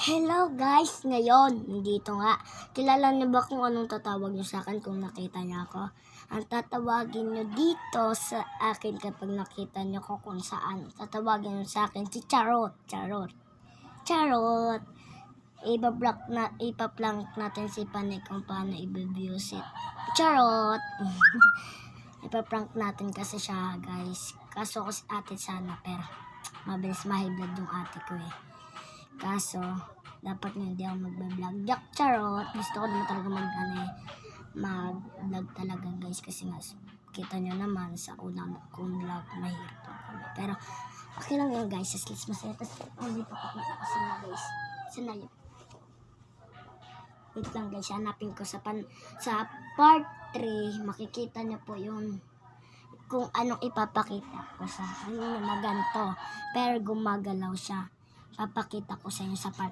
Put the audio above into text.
Hello guys! Ngayon, nandito nga. Kilala niyo ba kung anong tatawag niyo sa akin kung nakita niyo ako? Ang tatawagin niyo dito sa akin kapag nakita niyo ko kung saan. Tatawagin niyo sa akin si Charot. Charot. Charot! Ipaplank natin si Panay kung paano i-views it. Charot! Ipaprank natin kasi siya guys. Kaso ko si ate sana pero mabilis mahiblog yung ate ko eh. Kaso, dapat nga hindi ako mag-vlog. Charot! Gusto ko naman talaga mag-vlog talaga guys. Kasi nga, kita nyo naman sa unang kong vlog, mahirap po kami. Pero, okay lang yun guys. At least masaya. Tapos, hindi pa ko kasi nga guys. Sana yun. Wait lang guys. Hanapin ko sa part 3. Makikita nyo po yun. Kung anong ipapakita ko sa ano na ganito. Pero gumagalaw siya. Papakita ko sa inyo sa part